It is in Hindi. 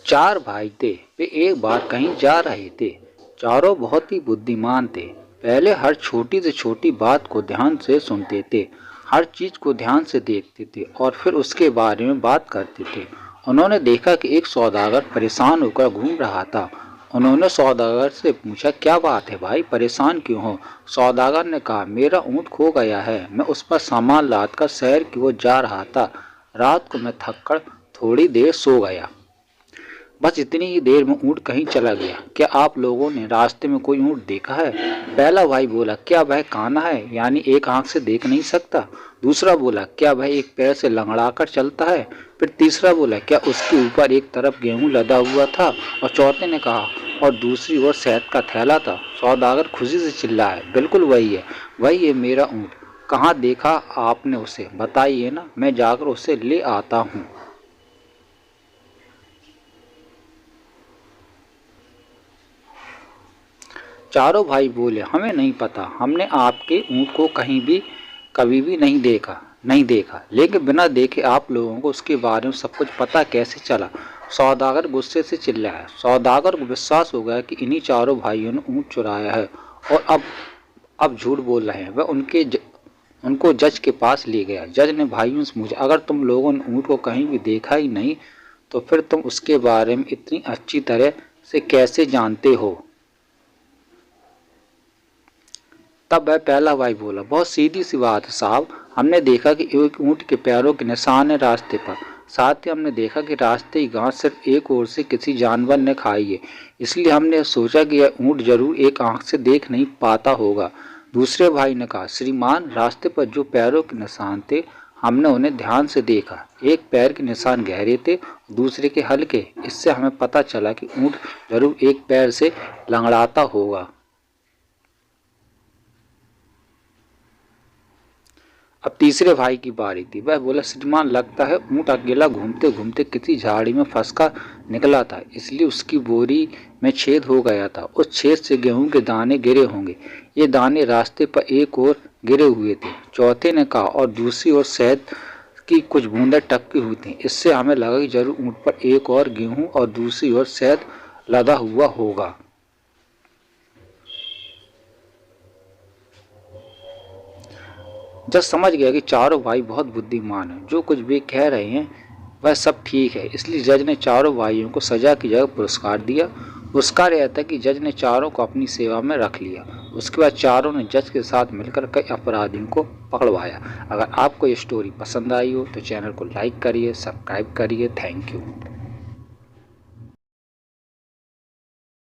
चार भाई थे। वे एक बार कहीं जा रहे थे। चारों बहुत ही बुद्धिमान थे। पहले हर छोटी से छोटी बात को ध्यान से सुनते थे, हर चीज को ध्यान से देखते थे और फिर उसके बारे में बात करते थे। उन्होंने देखा कि एक सौदागर परेशान होकर घूम रहा था। उन्होंने सौदागर से पूछा, क्या बात है भाई, परेशान क्यों हो? सौदागर ने कहा, मेरा ऊँट खो गया है। मैं उस पर सामान लादकर शहर की ओर जा रहा था। रात को मैं थककर थोड़ी देर सो गया। बस इतनी ही देर में ऊँट कहीं चला गया। क्या आप लोगों ने रास्ते में कोई ऊँट देखा है? पहला भाई बोला, क्या वह काना है, यानी एक आंख से देख नहीं सकता? दूसरा बोला, क्या वह एक पैर से लंगड़ाकर चलता है? फिर तीसरा बोला, क्या उसके ऊपर एक तरफ गेहूं लदा हुआ था? और चौथे ने कहा, और दूसरी ओर शहद का थैला था। सौदागर खुशी से चिल्लाया, बिल्कुल वही है, वही है मेरा ऊँट। कहाँ देखा आपने उसे? बताइए ना, मैं जाकर उसे ले आता हूँ। चारों भाई बोले, हमें नहीं पता, हमने आपके ऊँट को कहीं भी कभी भी नहीं देखा, लेकिन बिना देखे आप लोगों को उसके बारे में सब कुछ पता कैसे चला? सौदागर गुस्से से चिल्लाया। सौदागर को विश्वास हो गया कि इन्हीं चारों भाइयों ने ऊँट चुराया है और अब झूठ बोल रहे हैं। वह उनको जज के पास ले गया। जज ने भाइयों से पूछा, अगर तुम लोगों ने ऊँट को कहीं भी देखा ही नहीं तो फिर तुम उसके बारे में इतनी अच्छी तरह से कैसे जानते हो? तब वह पहला भाई बोला, बहुत सीधी सी बात है साहब, हमने देखा कि एक ऊँट के पैरों के निशान है रास्ते पर। साथ ही हमने देखा कि रास्ते की घास सिर्फ एक ओर से किसी जानवर ने खाई है, इसलिए हमने सोचा कि यह ऊँट जरूर एक आंख से देख नहीं पाता होगा। दूसरे भाई ने कहा, श्रीमान, रास्ते पर जो पैरों के निशान थे हमने उन्हें ध्यान से देखा। एक पैर के निशान गहरे थे, दूसरे के हल्के। इससे हमें पता चला कि ऊँट जरूर एक पैर से लंगड़ाता होगा। अब तीसरे भाई की बारी थी। वह बोला, श्रीमान, लगता है ऊँट अकेला घूमते घूमते किसी झाड़ी में फंसकर निकला था, इसलिए उसकी बोरी में छेद हो गया था। उस छेद से गेहूं के दाने गिरे होंगे। ये दाने रास्ते पर एक ओर गिरे हुए थे। चौथे ने कहा, और दूसरी ओर शहद की कुछ बूंदें टपकी हुई थी। इससे हमें लगा कि जरूर ऊँट पर एक और गेहूं और दूसरी ओर शहद लदा हुआ होगा। जज समझ गया कि चारों भाई बहुत बुद्धिमान हैं, जो कुछ भी कह रहे हैं वह सब ठीक है, इसलिए जज ने चारों भाइयों को सजा की जगह पुरस्कार दिया। पुरस्कार यह था कि जज ने चारों को अपनी सेवा में रख लिया। उसके बाद चारों ने जज के साथ मिलकर कई अपराधियों को पकड़वाया। अगर आपको ये स्टोरी पसंद आई हो तो चैनल को लाइक करिए, सब्सक्राइब करिए। Thank you.